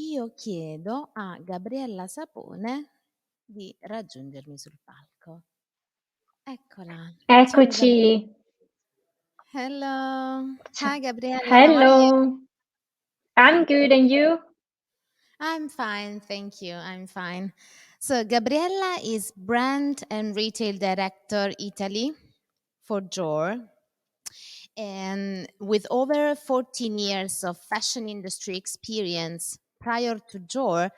io chiedo a Gabriella Sapone di raggiungermi sul palco. Eccola. Ciao Eccoci. Hello. Hi Gabriella, how are you? Hello. I'm good, and you? I'm fine, thank you. I'm fine. So Gabriella is brand and retail director Italy for JOOR. And with over 14 years of fashion industry experience prior to JOOR,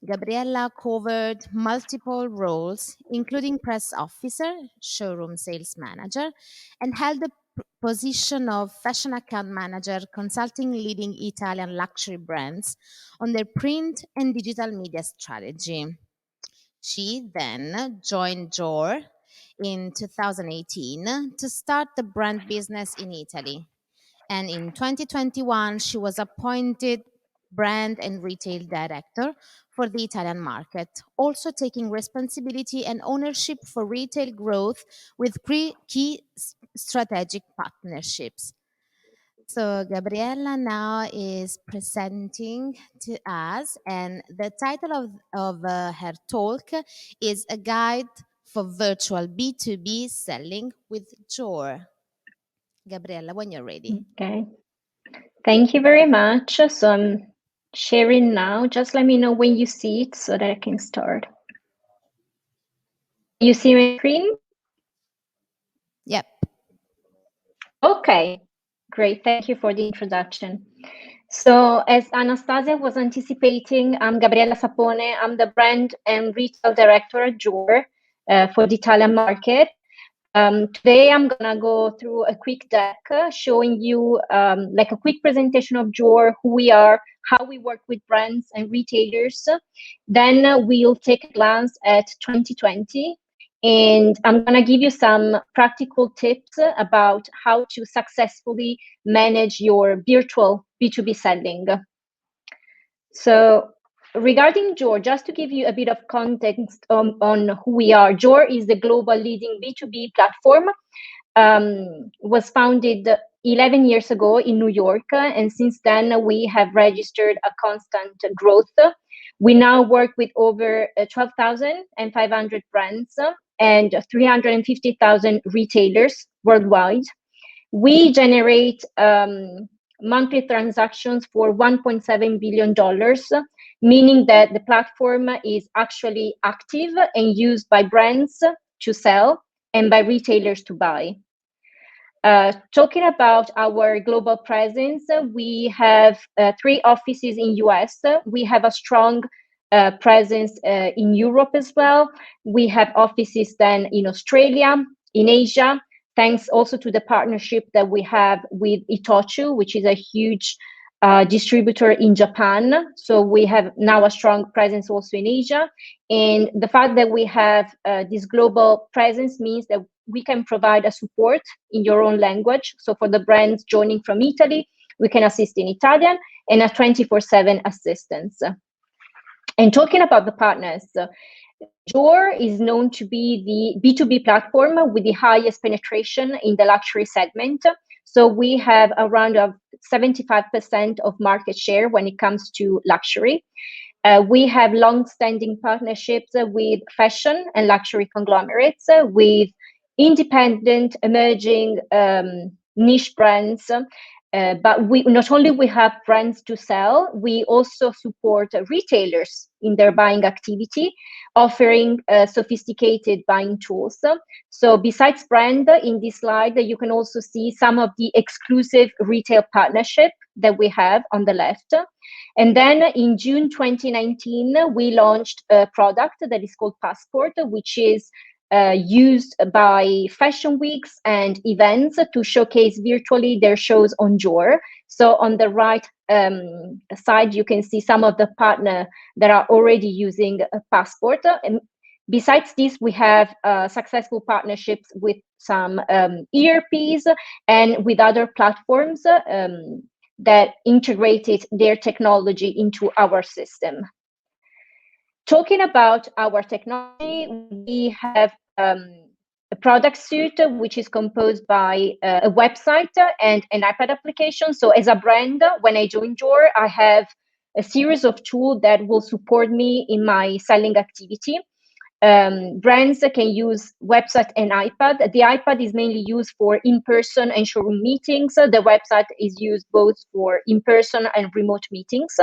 Gabriella covered multiple roles, including press officer, showroom sales manager, and held the position of fashion account manager, consulting leading Italian luxury brands on their print and digital media strategy. She then joined JOOR in 2018 to start the brand business in Italy. And in 2021, she was appointed brand and retail director for the Italian market, also taking responsibility and ownership for retail growth with key strategic partnerships. So Gabriella now is presenting to us, and the title of her talk is A Guide for Virtual B2B Selling with JOOR. Gabriella, when you're ready. Okay. Thank you very much. So I'm sharing now. Just let me know when you see it so that I can start. You see my screen? Yep. Okay, great. Thank you for the introduction. So as Anastasia was anticipating, I'm Gabriella Sapone. I'm the brand and retail director at JOOR for the Italian market. Today I'm gonna go through a quick deck showing you like a quick presentation of JOOR, who we are, how we work with brands and retailers. Then we'll take a glance at 2020, and I'm gonna give you some practical tips about how to successfully manage your virtual B2B selling. So regarding JOOR, just to give you a bit of context on who we are, JOOR is the global leading B2B platform. Was founded 11 years ago in New York, and since then we have registered a constant growth. We now work with over 12,500 brands and 350,000 retailers worldwide. We generate monthly transactions for $1.7 billion, meaning that the platform is actually active and used by brands to sell and by retailers to buy. Talking about our global presence, we have 3 offices in US. We have a strong presence in Europe as well. We have offices then in Australia, in Asia, thanks also to the partnership that we have with Itochu, which is a huge distributor in Japan. So we have now a strong presence also in Asia. And the fact that we have this global presence means that we can provide a support in your own language. So for the brands joining from Italy, we can assist in Italian and a 24/7 assistance. And talking about the partners, JOOR is known to be the B2B platform with the highest penetration in the luxury segment. So we have around 75% of market share when it comes to luxury. We have long-standing partnerships with fashion and luxury conglomerates, with independent, emerging niche brands. But we not only we have brands to sell, we also support retailers in their buying activity, offering sophisticated buying tools. So besides brand, in this slide, you can also see some of the exclusive retail partnership that we have on the left. And then in June 2019, we launched a product that is called Passport, which is used by fashion weeks and events to showcase virtually their shows on JOOR. So on the right side, you can see some of the partners that are already using a Passport. And besides this, we have successful partnerships with some ERPs and with other platforms that integrated their technology into our system. Talking about our technology, we have a product suite which is composed by a website and an iPad application. So as a brand, when I join JOOR, I have a series of tools that will support me in my selling activity. Brands can use website and iPad. The iPad is mainly used for in-person and showroom meetings. The website is used both for in-person and remote meetings.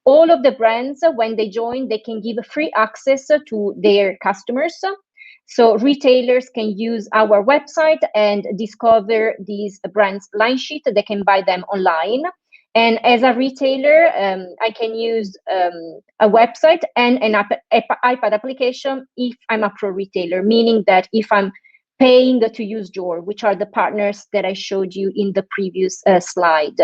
All of the brands, when they join, they can give free access to their customers. So retailers can use our website and discover these brands' line sheet. They can buy them online. And as a retailer, I can use a website and an iPad application if I'm a pro retailer, meaning that if I'm paying to use JOOR, which are the partners that I showed you in the previous slide.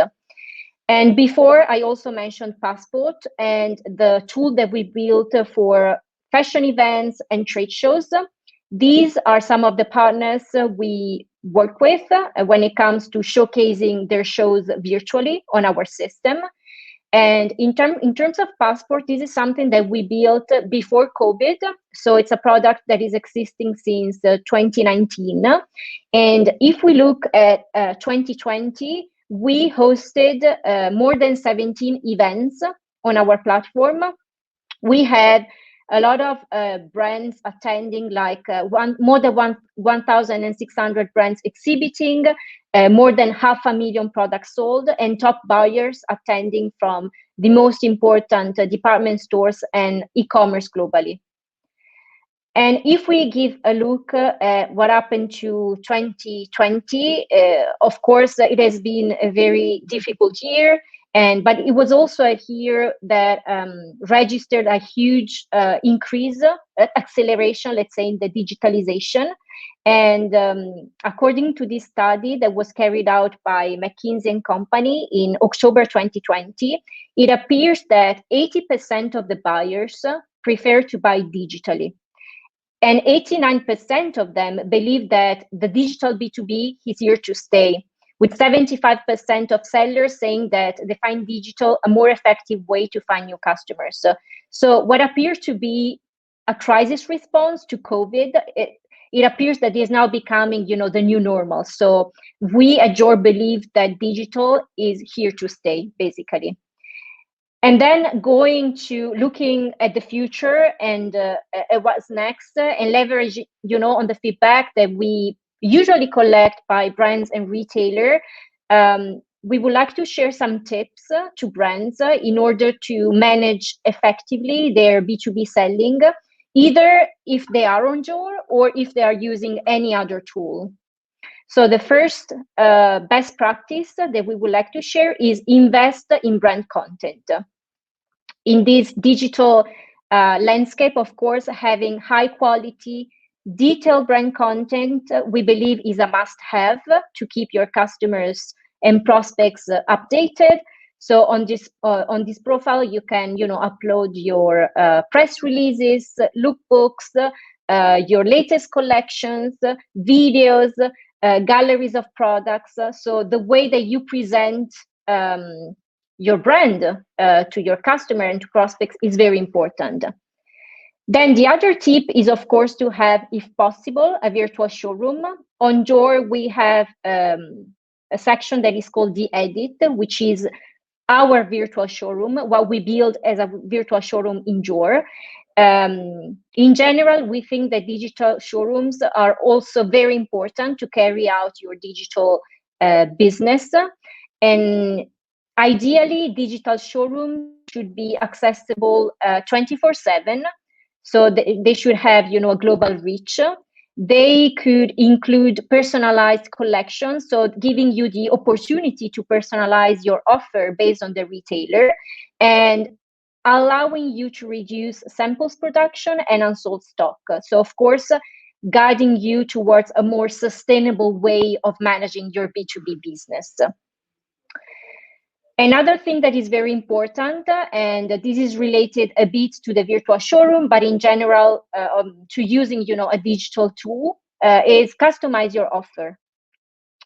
And before, I also mentioned Passport and the tool that we built for fashion events and trade shows. These are some of the partners we work with when it comes to showcasing their shows virtually on our system. And in terms of Passport, this is something that we built before COVID. So it's a product that is existing since 2019. And if we look at 2020, we hosted more than 17 events on our platform. We had a lot of brands attending, like more than 1,600 brands exhibiting, more than 500,000 products sold, and top buyers attending from the most important department stores and e-commerce globally. And if we give a look at what happened to 2020, of course, it has been a very difficult year. But it was also a year that registered a huge increase, acceleration, let's say, in the digitalization. And according to this study that was carried out by McKinsey and Company in October 2020, it appears that 80% of the buyers prefer to buy digitally. And 89% of them believe that the digital B2B is here to stay, with 75% of sellers saying that they find digital a more effective way to find new customers. So what appears to be a crisis response to COVID, it appears that it is now becoming, the new normal. So we at JOOR believe that digital is here to stay, basically. And then going to looking at the future and at what's next, and leverage, on the feedback that we usually collect by brands and retailer, we would like to share some tips to brands in order to manage effectively their B2B selling, either if they are on JOOR or if they are using any other tool. So the first best practice that we would like to share is invest in brand content. In this digital landscape, of course, having high quality, detailed brand content, we believe is a must-have to keep your customers and prospects updated. So on this profile, you can upload your press releases, lookbooks, your latest collections, videos, galleries of products. So the way that you present your brand to your customer and to prospects is very important. Then the other tip is, of course, to have, if possible, a virtual showroom. On JOOR, we have a section that is called the Edit, which is our virtual showroom, what we build as a virtual showroom in JOOR. In general, we think that digital showrooms are also very important to carry out your digital business. And ideally, digital showrooms should be accessible 24/7. So they should have, a global reach. They could include personalized collections, so giving you the opportunity to personalize your offer based on the retailer, and allowing you to reduce samples production and unsold stock. So, of course, guiding you towards a more sustainable way of managing your B2B business. Another thing that is very important, and this is related a bit to the virtual showroom, but in general to using, a digital tool, is customize your offer.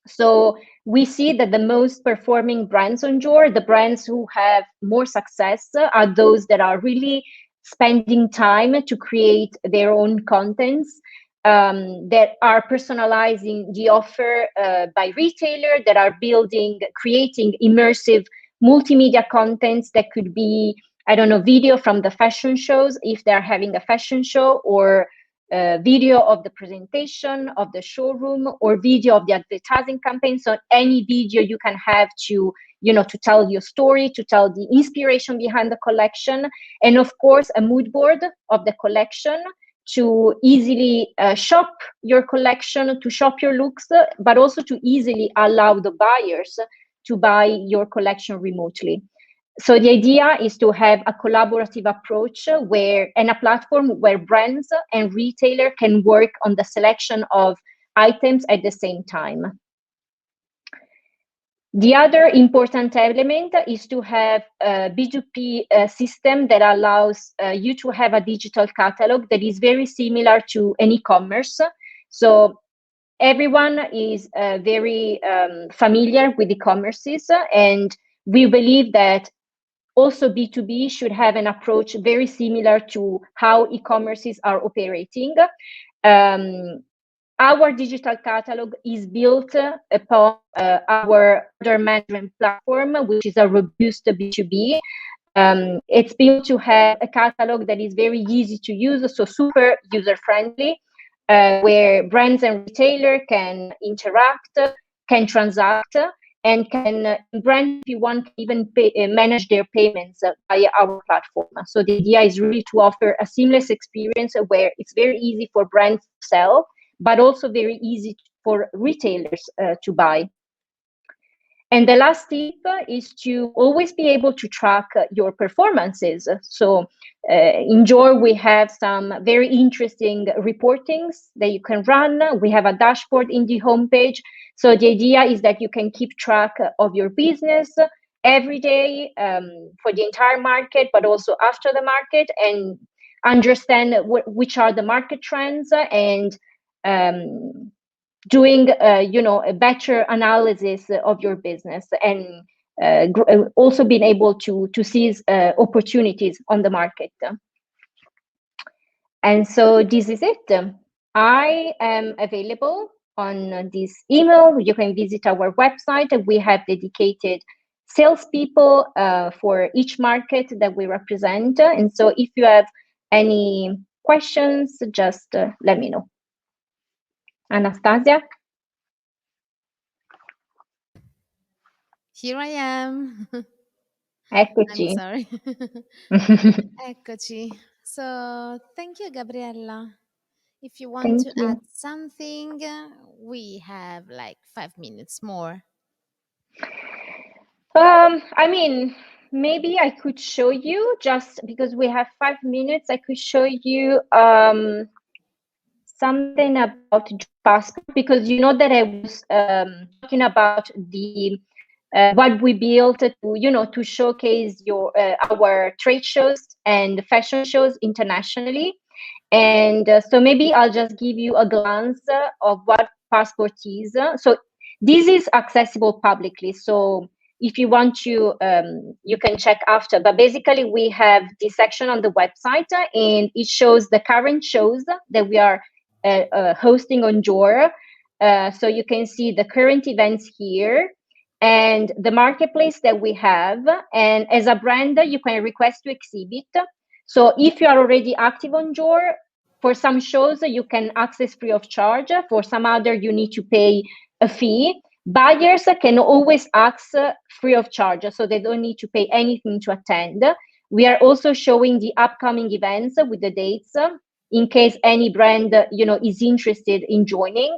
So we see that the most performing brands on JOOR, the brands who have more success, are those that are really spending time to create their own contents, that are personalizing the offer by retailer, that are creating immersive multimedia contents that could be, I don't know, video from the fashion shows if they're having a fashion show, or video of the presentation of the showroom, or video of the advertising campaign. So any video you can have to, to tell your story, to tell the inspiration behind the collection, and of course a mood board of the collection to easily shop your collection, to shop your looks, but also to easily allow the buyers to buy your collection remotely. So the idea is to have a collaborative approach and a platform where brands and retailer can work on the selection of items at the same time. The other important element is to have a B2B system that allows you to have a digital catalog that is very similar to an e-commerce. So everyone is very familiar with e-commerces, and we believe that also B2B should have an approach very similar to how e-commerces are operating. Our digital catalog is built upon our order management platform, which is a robust B2B. It's built to have a catalog that is very easy to use, so super user-friendly, where brands and retailer can interact, can transact, and can brands, if you want, even manage their payments via our platform. So the idea is really to offer a seamless experience where it's very easy for brands to sell, but also very easy for retailers to buy. And the last tip is to always be able to track your performances. So in JOOR, we have some very interesting reportings that you can run. We have a dashboard in the homepage. So the idea is that you can keep track of your business every day for the entire market, but also after the market, and understand which are the market trends, and doing a better analysis of your business, and also being able to seize opportunities on the market. And so this is it. I am available on this email. You can visit our website. We have dedicated salespeople for each market that we represent. And so if you have any questions, just let me know. Anastasia? Here I am. I'm Eccoci. sorry. Eccoci. So thank you, Gabriella. If you want Thank to add you. something, we have like 5 minutes more. I mean, maybe I could show you, just because we have 5 minutes, I could show you something about passport, because you know that I was talking about the what we built to showcase our trade shows and fashion shows internationally. And so maybe I'll just give you a glance of what passport is. So this is accessible publicly. So if you want to, you can check after. But basically, we have this section on the website, and it shows the current shows that we are hosting on JOOR. So you can see the current events here and the marketplace that we have. And as a brand, you can request to exhibit. So if you are already active on JOOR, for some shows you can access free of charge. For some other, you need to pay a fee. Buyers can always access free of charge, so they don't need to pay anything to attend. We are also showing the upcoming events with the dates in case any brand is interested in joining.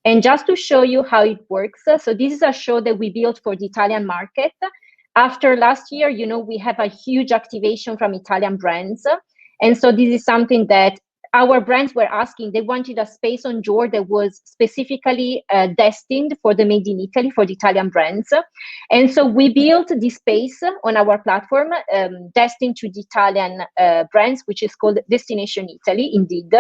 And just to show you how it works, so this is a show that we built for the Italian market. After last year, we have a huge activation from Italian brands. And so this is something that our brands were asking. They wanted a space on JOOR that was specifically destined for the Made in Italy, for the Italian brands. And so we built this space on our platform destined to the Italian brands, which is called Destination Italy, indeed.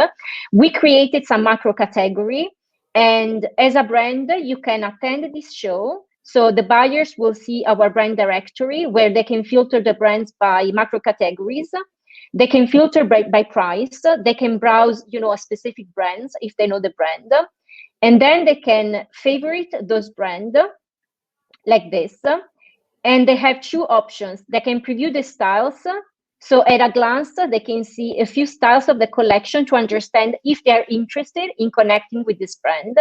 We created some macro category. And as a brand, you can attend this show. So the buyers will see our brand directory where they can filter the brands by macro categories. They can filter by price. They can browse, a specific brands if they know the brand. And then they can favorite those brands like this. And they have two options. They can preview the styles. So at a glance, they can see a few styles of the collection to understand if they're interested in connecting with this brand.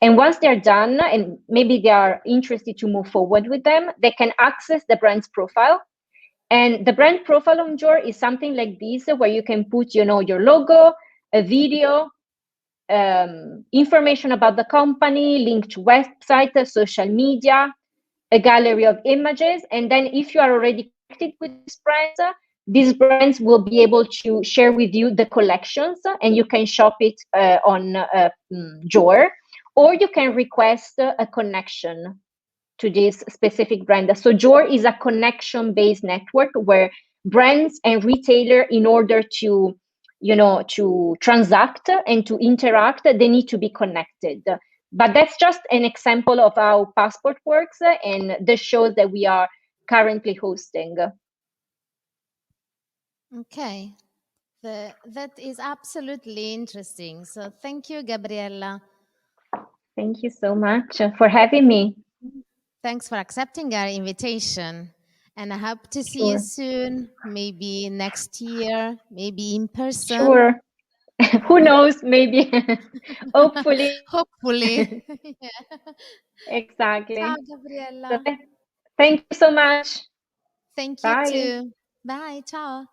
And once they're done, and maybe they are interested to move forward with them, they can access the brand's profile. And the brand profile on JOOR is something like this, where you can put, your logo, a video, information about the company, link to website, social media, a gallery of images. And then if you are already connected with these brands will be able to share with you the collections, and you can shop it on JOOR, or you can request a connection to this specific brand. So JOOR is a connection-based network where brands and retailer, in order to to transact and to interact, they need to be connected. But that's just an example of how Passport works and the shows that we are currently hosting. Okay. That is absolutely interesting. So thank you, Gabriella. Thank you so much for having me. Thanks for accepting our invitation. And I hope to see you Sure. soon, maybe next year, maybe in person. Sure. Who knows? Maybe. Hopefully. Hopefully. Yeah. Ciao, Exactly. So Gabriella. thank you so much. Thank you Bye. too. Bye. Ciao.